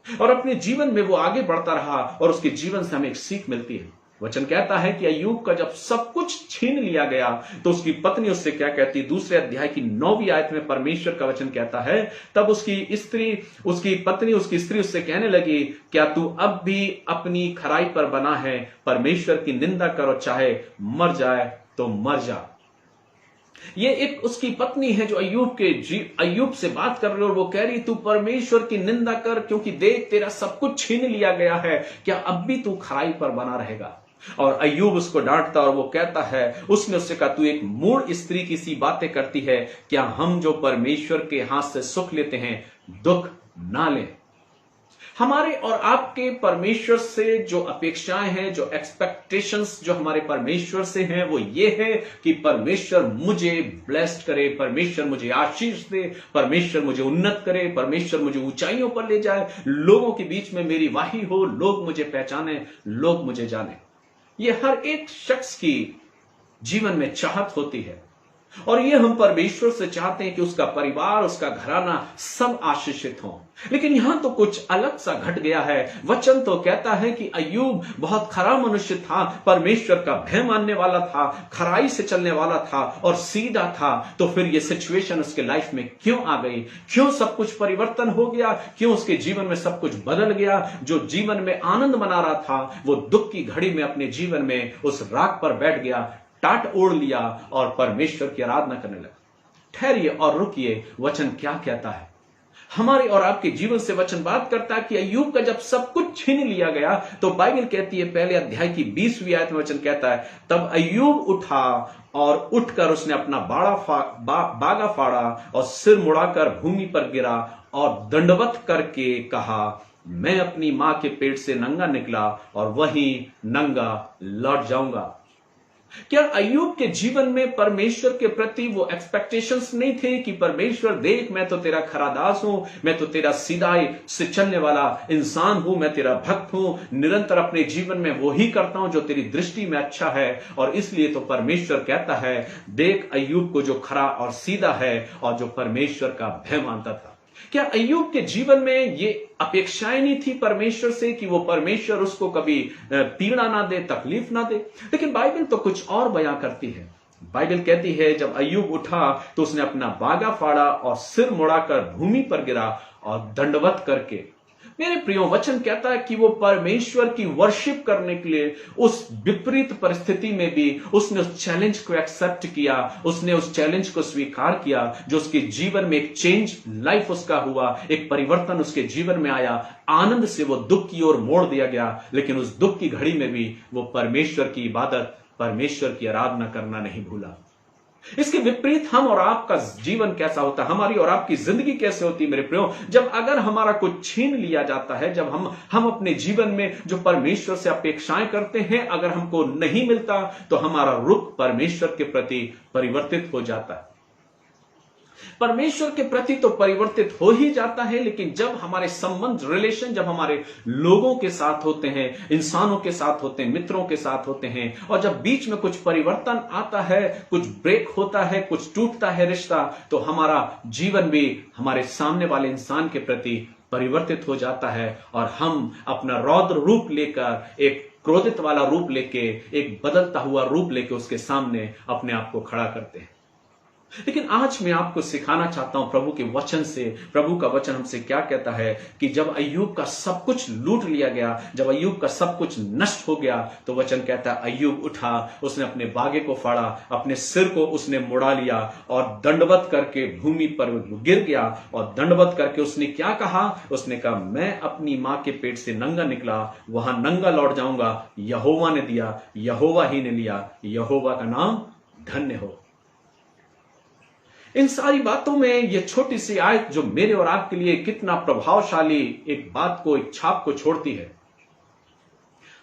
और अपने जीवन में वो आगे बढ़ता रहा और उसके जीवन से हमें एक सीख मिलती है। वचन कहता है कि अय्यूब का जब सब कुछ छीन लिया गया तो उसकी पत्नी उससे क्या कहती है, 2 अध्याय की 9वीं आयत में परमेश्वर का वचन कहता है, तब उसकी पत्नी उससे कहने लगी, क्या तू अब भी अपनी खराई पर बना है? परमेश्वर की निंदा करो, चाहे मर जाए तो मर जा। ये एक उसकी पत्नी है जो अय्यूब से बात कर रही है और वो कह रही तू परमेश्वर की निंदा कर, क्योंकि देख तेरा सब कुछ छीन लिया गया है, क्या अब भी तू खराई पर बना रहेगा। और अय्यूब उसको डांटता और वो कहता है, उसने उससे कहा तू एक मूढ़ स्त्री की सी बातें करती है, क्या हम जो परमेश्वर के हाथ से सुख लेते हैं दुख ना लें। हमारे और आपके परमेश्वर से जो अपेक्षाएं हैं, जो एक्सपेक्टेशंस जो हमारे परमेश्वर से हैं, वो ये है कि परमेश्वर मुझे ब्लेस्ड करे, परमेश्वर मुझे आशीष दे, परमेश्वर मुझे उन्नत करे, परमेश्वर मुझे ऊंचाइयों पर ले जाए, लोगों के बीच में मेरी वाही हो, लोग मुझे पहचाने, लोग मुझे जाने। ये हर एक शख्स की जीवन में चाहत होती है और ये हम परमेश्वर से चाहते हैं कि उसका परिवार, उसका घराना सब आशीषित हो। लेकिन यहां तो कुछ अलग सा घट गया है। वचन तो कहता है कि अय्यूब बहुत खरा मनुष्य था, परमेश्वर का भय मानने वाला था, खराई से चलने वाला था और सीधा था। तो फिर ये सिचुएशन उसके लाइफ में क्यों आ गई, क्यों सब कुछ परिवर्तन हो गया, क्यों उसके जीवन में सब कुछ बदल गया। जो जीवन में आनंद मना रहा था वो दुख की घड़ी में अपने जीवन में उस राख पर बैठ गया, टाट ओढ़ लिया और परमेश्वर की आराधना करने लगा। ठहरिए और रुकिए, वचन क्या कहता है। हमारे और आपके जीवन से वचन बात करता है कि अय्यूब का जब सब कुछ छीन लिया गया तो बाइबल कहती है पहले अध्याय की 20वीं आयत में वचन कहता है, तब अय्यूब उठा और उठकर उसने अपना बागा फाड़ा और सिर मुड़ाकर भूमि पर गिरा और दंडवत करके कहा, मैं अपनी मां के पेट से नंगा निकला और वहीं नंगा लौट जाऊंगा। क्या अय्यूब के जीवन में परमेश्वर के प्रति वो एक्सपेक्टेशंस नहीं थे कि परमेश्वर देख मैं तो तेरा खरा दास हूं, मैं तो तेरा सीधाई से चलने वाला इंसान हूं, मैं तेरा भक्त हूं, निरंतर अपने जीवन में वो ही करता हूं जो तेरी दृष्टि में अच्छा है। और इसलिए तो परमेश्वर कहता है देख अय्यूब को जो खरा और सीधा है और जो परमेश्वर का भय मानता था। क्या अय्यूब के जीवन में ये अपेक्षाएं नहीं थी परमेश्वर से कि वो परमेश्वर उसको कभी पीड़ा ना दे, तकलीफ ना दे। लेकिन बाइबल तो कुछ और बयां करती है। बाइबल कहती है जब अय्यूब उठा तो उसने अपना बागा फाड़ा और सिर मुड़ाकर भूमि पर गिरा और दंडवत करके। मेरे प्रियो, वचन कहता है कि वो परमेश्वर की वर्शिप करने के लिए उस विपरीत परिस्थिति में भी उसने उस चैलेंज को एक्सेप्ट किया, उसने उस चैलेंज को स्वीकार किया, जो उसके जीवन में एक चेंज लाइफ उसका हुआ, एक परिवर्तन उसके जीवन में आया। आनंद से वो दुख की ओर मोड़ दिया गया, लेकिन उस दुख की घड़ी में भी वो परमेश्वर की इबादत, परमेश्वर की आराधना करना नहीं भूला। इसके विपरीत हम और आपका जीवन कैसा होता है, हमारी और आपकी जिंदगी कैसे होती है मेरे प्रियो, जब अगर हमारा कुछ छीन लिया जाता है, जब हम अपने जीवन में जो परमेश्वर से अपेक्षाएं करते हैं अगर हमको नहीं मिलता तो हमारा रुख परमेश्वर के प्रति परिवर्तित हो जाता है। परमेश्वर के प्रति तो परिवर्तित हो ही जाता है, लेकिन जब हमारे संबंध, रिलेशन जब हमारे लोगों के साथ होते हैं, इंसानों के साथ होते हैं, मित्रों के साथ होते हैं, और जब बीच में कुछ परिवर्तन आता है, कुछ ब्रेक होता है, कुछ टूटता है रिश्ता, तो हमारा जीवन भी हमारे सामने वाले इंसान के प्रति परिवर्तित हो जाता है और हम अपना रौद्र रूप लेकर, एक क्रोधित वाला रूप लेके, एक बदलता हुआ रूप लेके उसके सामने अपने आप को खड़ा करते हैं। लेकिन आज मैं आपको सिखाना चाहता हूं प्रभु के वचन से। प्रभु का वचन हमसे क्या कहता है कि जब अय्यूब का सब कुछ लूट लिया गया, जब अय्यूब का सब कुछ नष्ट हो गया, तो वचन कहता है अय्यूब उठा, उसने अपने बागे को फाड़ा, अपने सिर को उसने मुड़ा लिया और दंडवत करके भूमि पर गिर गया। और दंडवत करके उसने क्या कहा, उसने कहा मैं अपनी मां के पेट से नंगा निकला, वहां नंगा लौट जाऊंगा। यहोवा ने दिया, यहोवा ही ने लिया, यहोवा का नाम धन्य हो। इन सारी बातों में यह छोटी सी आयत जो मेरे और आपके लिए कितना प्रभावशाली एक बात को, एक छाप को छोड़ती है।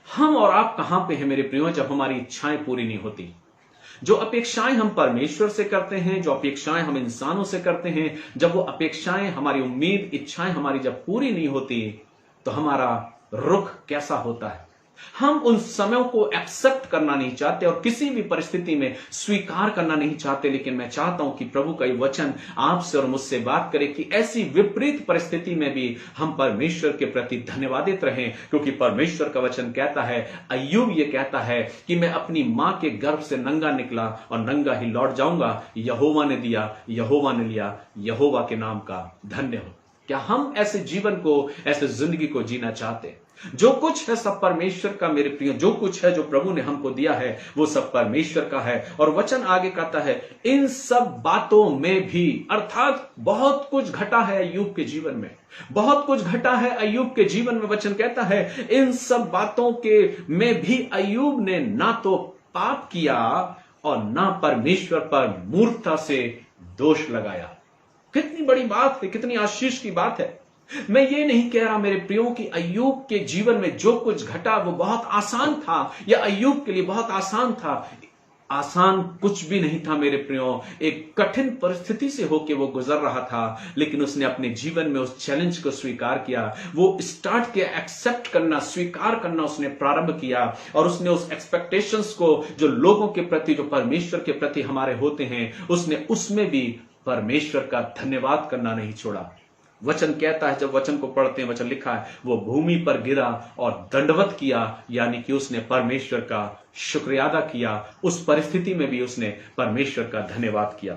हम और आप कहां पे हैं मेरे प्रियो जब हमारी इच्छाएं पूरी नहीं होती, जो अपेक्षाएं हम परमेश्वर से करते हैं, जो अपेक्षाएं हम इंसानों से करते हैं, जब वो अपेक्षाएं, हमारी उम्मीद, इच्छाएं हमारी जब पूरी नहीं होती तो हमारा रुख कैसा होता है। हम उन समयों को एक्सेप्ट करना नहीं चाहते और किसी भी परिस्थिति में स्वीकार करना नहीं चाहते। लेकिन मैं चाहता हूं कि प्रभु का ये वचन आपसे और मुझसे बात करे कि ऐसी विपरीत परिस्थिति में भी हम परमेश्वर के प्रति धन्यवादित रहें, क्योंकि परमेश्वर का वचन कहता है, अय्यूब ये कहता है कि मैं अपनी मां के गर्भ से नंगा निकला और नंगा ही लौट जाऊंगा। यहोवा ने दिया, यहोवा ने लिया, यहोवा के नाम का धन्य हो। क्या हम ऐसे जीवन को, ऐसे जिंदगी को जीना चाहते हैं? जो कुछ है सब परमेश्वर का मेरे प्रिय, जो कुछ है जो प्रभु ने हमको दिया है वो सब परमेश्वर का है। और वचन आगे कहता है इन सब बातों में भी, अर्थात बहुत कुछ घटा है अय्यूब के जीवन में, बहुत कुछ घटा है अय्यूब के जीवन में। वचन कहता है इन सब बातों के में भी अय्यूब ने ना तो पाप किया और ना परमेश्वर पर मूर्खता से दोष लगाया। कितनी बड़ी बात है, कितनी आशीष की बात है। मैं ये नहीं कह रहा मेरे प्रियो कि अय्यूब के जीवन में जो कुछ घटा वो बहुत आसान था या अय्यूब के लिए बहुत आसान था। आसान कुछ भी नहीं था मेरे प्रियो। एक कठिन परिस्थिति से होकर वो गुजर रहा था, लेकिन उसने अपने जीवन में उस चैलेंज को स्वीकार किया। वो स्टार्ट किया एक्सेप्ट करना, स्वीकार करना उसने प्रारंभ किया। और उसने उस एक्सपेक्टेशंस को जो लोगों के प्रति, जो परमेश्वर के प्रति हमारे होते हैं, उसने उसमें भी परमेश्वर का धन्यवाद करना नहीं छोड़ा। वचन कहता है, जब वचन को पढ़ते हैं, वचन लिखा है वो भूमि पर गिरा और दंडवत किया, यानी कि उसने परमेश्वर का शुक्रिया अदा किया। उस परिस्थिति में भी उसने परमेश्वर का धन्यवाद किया।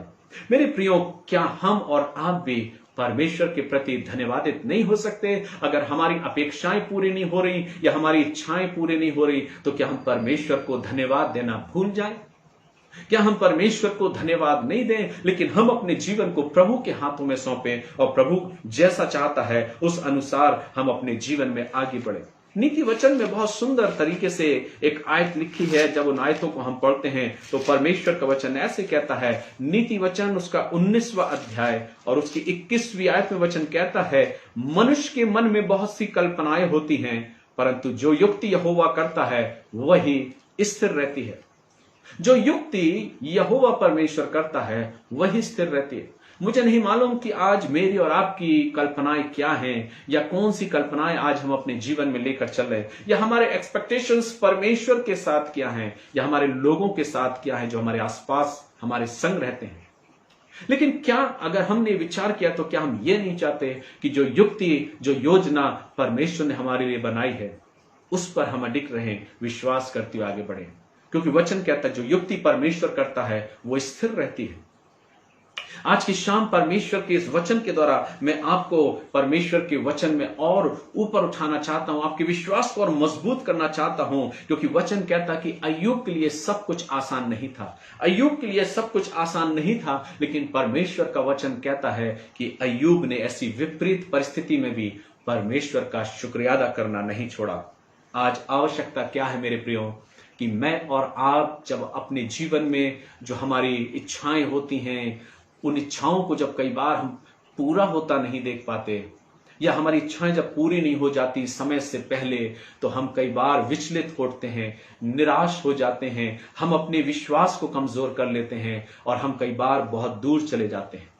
मेरे प्रियो, क्या हम और आप भी परमेश्वर के प्रति धन्यवादित नहीं हो सकते? अगर हमारी अपेक्षाएं पूरी नहीं हो रही या हमारी इच्छाएं पूरी नहीं हो रही, तो क्या हम परमेश्वर को धन्यवाद देना भूल जाएं? क्या हम परमेश्वर को धन्यवाद नहीं दें, लेकिन हम अपने जीवन को प्रभु के हाथों में सौंपें और प्रभु जैसा चाहता है उस अनुसार हम अपने जीवन में आगे बढ़े? नीति वचन में बहुत सुंदर तरीके से एक आयत लिखी है। जब उन आयतों को हम पढ़ते हैं तो परमेश्वर का वचन ऐसे कहता है। नीति वचन उसका 19वां अध्याय और उसकी 21वीं आयत में वचन कहता है, मनुष्य के मन में बहुत सी कल्पनाएं होती हैं, परंतु जो युक्ति यहोवा करता है वही स्थिर रहती है। जो युक्ति यहोवा परमेश्वर करता है वही स्थिर रहती है। मुझे नहीं मालूम कि आज मेरी और आपकी कल्पनाएं क्या हैं, या कौन सी कल्पनाएं आज हम अपने जीवन में लेकर चल रहे हैं, या हमारे एक्सपेक्टेशंस परमेश्वर के साथ क्या हैं, या हमारे लोगों के साथ क्या है जो हमारे आसपास हमारे संग रहते हैं। लेकिन क्या अगर हमने विचार किया तो क्या हम ये नहीं चाहते कि जो युक्ति, जो योजना परमेश्वर ने हमारे लिए बनाई है उस पर हम अडिग रहें, विश्वास करते हुए आगे बढ़ें? क्योंकि वचन कहता है जो युक्ति परमेश्वर करता है वो स्थिर रहती है। आज की शाम परमेश्वर के इस वचन के द्वारा मैं आपको परमेश्वर के वचन में और ऊपर उठाना चाहता हूं, आपके विश्वास को और मजबूत करना चाहता हूं। क्योंकि वचन कहता कि अय्यूब के लिए सब कुछ आसान नहीं था, अय्यूब के लिए सब कुछ आसान नहीं था, लेकिन परमेश्वर का वचन कहता है कि अय्यूब ने ऐसी विपरीत परिस्थिति में भी परमेश्वर का शुक्रिया अदा करना नहीं छोड़ा। आज आवश्यकता क्या है मेरे प्रियो, कि मैं और आप जब अपने जीवन में जो हमारी इच्छाएं होती हैं, उन इच्छाओं को जब कई बार हम पूरा होता नहीं देख पाते, या हमारी इच्छाएं जब पूरी नहीं हो जाती समय से पहले, तो हम कई बार विचलित होते हैं, निराश हो जाते हैं, हम अपने विश्वास को कमजोर कर लेते हैं और हम कई बार बहुत दूर चले जाते हैं।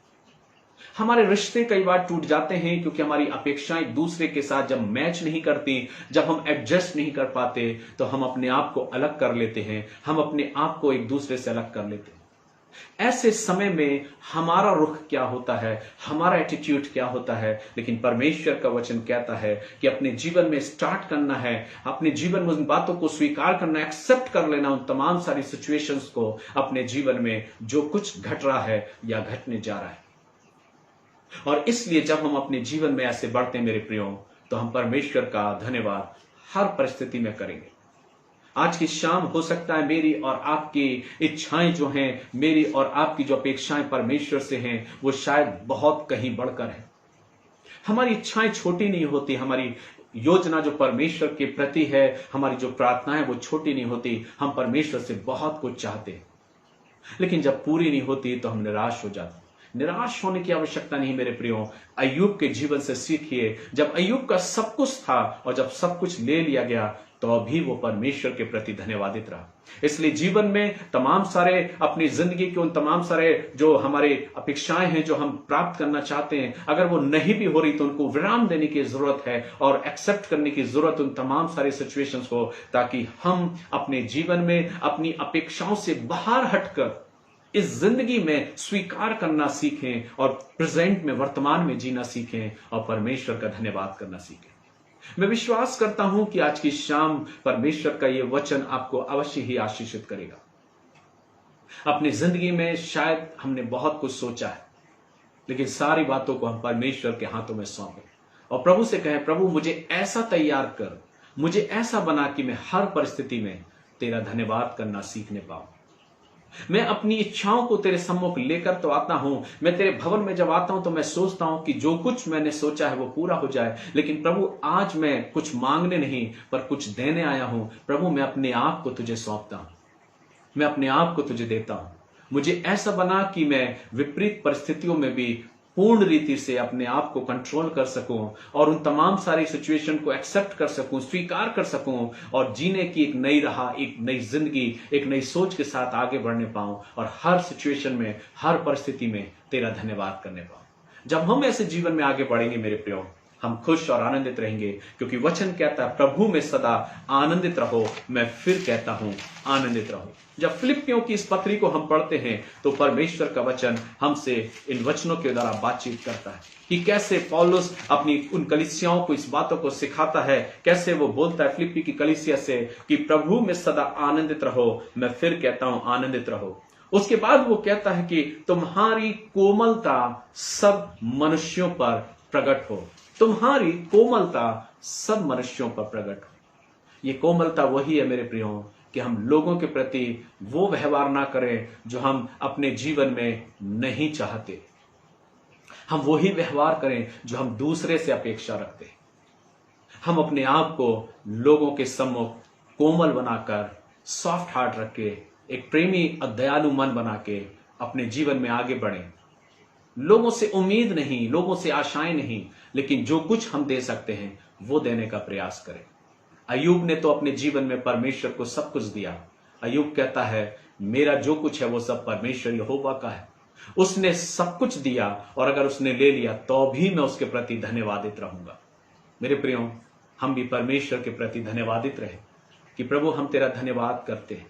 हमारे रिश्ते कई बार टूट जाते हैं क्योंकि हमारी अपेक्षाएं एक दूसरे के साथ जब मैच नहीं करती, जब हम एडजस्ट नहीं कर पाते, तो हम अपने आप को अलग कर लेते हैं, हम अपने आप को एक दूसरे से अलग कर लेते हैं। ऐसे समय में हमारा रुख क्या होता है, हमारा एटीट्यूड क्या होता है? लेकिन परमेश्वर का वचन कहता है कि अपने जीवन में स्टार्ट करना है, अपने जीवन में उन बातों को स्वीकार करना, एक्सेप्ट कर लेना उन तमाम सारी सिचुएशंस को अपने जीवन में जो कुछ घट रहा है या घटने जा रहा है। और इसलिए जब हम अपने जीवन में ऐसे बढ़ते हैं मेरे प्रियो, तो हम परमेश्वर का धन्यवाद हर परिस्थिति में करेंगे। आज की शाम हो सकता है मेरी और आपकी इच्छाएं जो हैं, मेरी और आपकी जो अपेक्षाएं परमेश्वर से हैं, वो शायद बहुत कहीं बढ़कर है। हमारी इच्छाएं छोटी नहीं होती, हमारी योजना जो परमेश्वर के प्रति है, हमारी जो प्रार्थनाएं वो छोटी नहीं होती। हम परमेश्वर से बहुत कुछ चाहते हैं, लेकिन जब पूरी नहीं होती तो हम निराश हो जाते हैं। निराश होने की आवश्यकता नहीं मेरे प्रियो। अय्यूब के जीवन से सीखिए, जब अय्यूब का सब कुछ था और जब सब कुछ ले लिया गया तो अभी वो परमेश्वर के प्रति धन्यवादित रहा। इसलिए जीवन में तमाम सारे अपनी जिंदगी के उन तमाम सारे जो हमारे अपेक्षाएं हैं, जो हम प्राप्त करना चाहते हैं, अगर वो नहीं भी हो रही तो उनको विराम देने की जरूरत है और एक्सेप्ट करने की जरूरत उन तमाम सारी सिचुएशंस को, ताकि हम अपने जीवन में अपनी अपेक्षाओं से बाहर हटकर इस जिंदगी में स्वीकार करना सीखें और प्रेजेंट में, वर्तमान में जीना सीखें और परमेश्वर का धन्यवाद करना सीखें। मैं विश्वास करता हूं कि आज की शाम परमेश्वर का यह वचन आपको अवश्य ही आशीषित करेगा। अपनी जिंदगी में शायद हमने बहुत कुछ सोचा है, लेकिन सारी बातों को हम परमेश्वर के हाथों में सौंपें और प्रभु से कहें, प्रभु मुझे ऐसा तैयार कर मुझे ऐसा बना कि मैं हर परिस्थिति में तेरा धन्यवाद करना सीखने पाऊं। मैं अपनी इच्छाओं को तेरे सम्मुख लेकर तो आता हूं। मैं तेरे भवन में जब आता हूं तो मैं सोचता हूं कि जो कुछ मैंने सोचा है वो पूरा हो जाए। लेकिन प्रभु, आज मैं कुछ मांगने नहीं पर कुछ देने आया हूं। प्रभु, मैं अपने आप को तुझे सौंपता हूं, मैं अपने आप को तुझे देता हूं। मुझे ऐसा बना कि मैं विपरीत परिस्थितियों में भी पूर्ण रीति से अपने आप को कंट्रोल कर सकूं और उन तमाम सारी सिचुएशन को एक्सेप्ट कर सकूं, स्वीकार कर सकूं और जीने की एक नई राह, एक नई जिंदगी, एक नई सोच के साथ आगे बढ़ने पाऊं और हर सिचुएशन में, हर परिस्थिति में तेरा धन्यवाद करने पाऊं। जब हम ऐसे जीवन में आगे बढ़ेंगे मेरे प्रियो, हम खुश और आनंदित रहेंगे, क्योंकि वचन कहता है प्रभु में सदा आनंदित रहो। मैं फिर कहता हूं आनंदित रहो। जब फिलिप्पियों की इस पत्री को हम पढ़ते हैं तो परमेश्वर का वचन हमसे इन वचनों के द्वारा बातचीत करता है कि कैसे पौलुस अपनी उन कलीसियाओं को इस बातों को सिखाता है। कैसे वो बोलता है फिलिप्पी की कलीसिया से कि प्रभु में सदा आनंदित रहो। मैं फिर कहता हूं आनंदित रहो। उसके बाद वो कहता है कि तुम्हारी कोमलता सब मनुष्यों पर प्रकट हो। तुम्हारी कोमलता सब मनुष्यों पर प्रकट हो। ये कोमलता वही है मेरे प्रियो कि हम लोगों के प्रति वो व्यवहार ना करें जो हम अपने जीवन में नहीं चाहते। हम वही व्यवहार करें जो हम दूसरे से अपेक्षा रखते हैं। हम अपने आप को लोगों के सम्मुख कोमल बनाकर, सॉफ्ट हार्ट रख के, एक प्रेमी और दयालु मन बना के अपने जीवन में आगे बढ़ें। लोगों से उम्मीद नहीं, लोगों से आशाएं नहीं, लेकिन जो कुछ हम दे सकते हैं वो देने का प्रयास करें। अय्यूब ने तो अपने जीवन में परमेश्वर को सब कुछ दिया। अय्यूब कहता है मेरा जो कुछ है वो सब परमेश्वर यहोवा का है। उसने सब कुछ दिया और अगर उसने ले लिया तो भी मैं उसके प्रति धन्यवादित रहूंगा। मेरे प्रियो, हम भी परमेश्वर के प्रति धन्यवादित रहे कि प्रभु हम तेरा धन्यवाद करते हैं।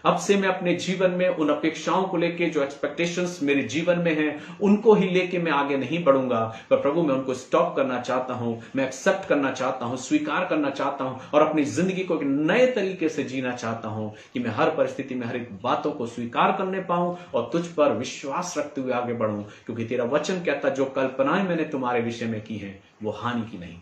अब से मैं अपने जीवन में उन अपेक्षाओं को लेके, जो एक्सपेक्टेशंस मेरे जीवन में हैं, उनको ही लेके मैं आगे नहीं बढ़ूंगा, पर प्रभु मैं उनको स्टॉप करना चाहता हूं। मैं एक्सेप्ट करना चाहता हूं, स्वीकार करना चाहता हूं और अपनी जिंदगी को एक नए तरीके से जीना चाहता हूं कि मैं हर परिस्थिति में हर एक बातों को स्वीकार करने पाऊं और तुझ पर विश्वास रखते हुए आगे बढ़ूं, क्योंकि तेरा वचन कहता जो कल्पनाएं मैंने तुम्हारे विषय में की हैं वो हानि की नहीं।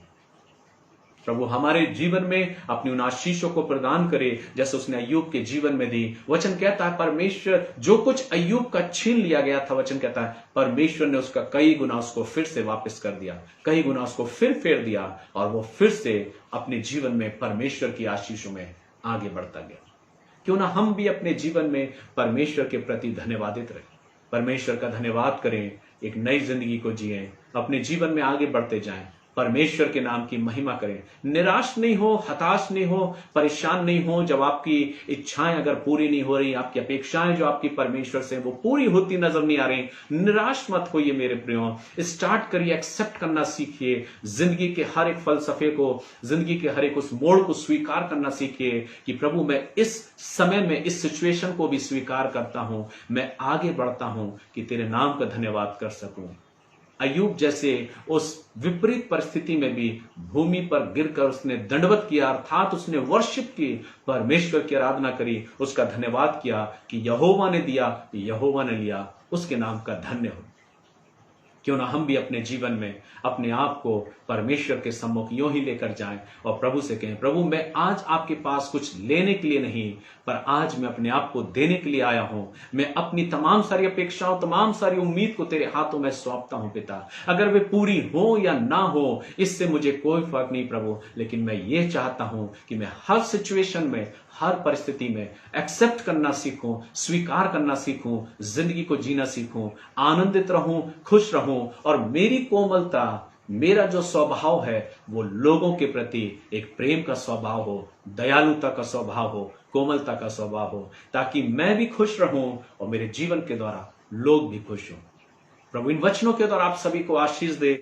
प्रभु हमारे जीवन में अपनी उन आशीषों को प्रदान करे जैसे उसने अय्यूब के जीवन में दी। वचन कहता है परमेश्वर, जो कुछ अय्यूब का छीन लिया गया था, वचन कहता है परमेश्वर ने उसका कई गुना उसको फिर से वापस कर दिया, कई गुना उसको फिर फेर दिया और वो फिर से अपने जीवन में परमेश्वर की आशीषों में आगे बढ़ता गया। क्यों ना हम भी अपने जीवन में परमेश्वर के प्रति धन्यवादित रहें, परमेश्वर का धन्यवाद करें, एक नई जिंदगी को जिएं, अपने जीवन में आगे बढ़ते जाएं, परमेश्वर के नाम की महिमा करें। निराश नहीं हो, हताश नहीं हो, परेशान नहीं हो जब आपकी इच्छाएं अगर पूरी नहीं हो रही, आपकी अपेक्षाएं जो आपकी परमेश्वर से वो पूरी होती नजर नहीं आ रही। निराश मत होइए मेरे प्रियो, स्टार्ट करिए, एक्सेप्ट करना सीखिए। जिंदगी के हर एक फलसफे को, जिंदगी के हर एक उस मोड़ को स्वीकार करना सीखिए कि प्रभु मैं इस समय में इस सिचुएशन को भी स्वीकार करता हूं, मैं आगे बढ़ता हूं कि तेरे नाम का धन्यवाद कर सकूं। अय्यूब जैसे उस विपरीत परिस्थिति में भी भूमि पर गिरकर उसने दंडवत किया, अर्थात उसने वर्शिप की, परमेश्वर की आराधना करी, उसका धन्यवाद किया कि यहोवा ने दिया, यहोवा ने लिया, उसके नाम का धन्य हो। क्यों ना हम भी अपने जीवन में अपने आप को परमेश्वर के सम्मुख यूं ही लेकर जाएं और प्रभु से कहें, प्रभु मैं आज आपके पास कुछ लेने के लिए नहीं, पर आज मैं अपने आप को देने के लिए आया हूं। मैं अपनी तमाम सारी अपेक्षाओं, तमाम सारी उम्मीद को तेरे हाथों में सौंपता हूं पिता। अगर वे पूरी हो या ना हो, इससे मुझे कोई फर्क नहीं प्रभु, लेकिन मैं ये चाहता हूं कि मैं हर सिचुएशन में, हर परिस्थिति में एक्सेप्ट करना सीखूं, स्वीकार करना सीखूं, जिंदगी को जीना सीखूं, आनंदित रहूं, खुश रहूं और मेरी कोमलता, मेरा जो स्वभाव है वो लोगों के प्रति एक प्रेम का स्वभाव हो, दयालुता का स्वभाव हो, कोमलता का स्वभाव हो, ताकि मैं भी खुश रहूं और मेरे जीवन के द्वारा लोग भी खुश हों। प्रभु इन वचनों के द्वारा आप सभी को आशीष दे।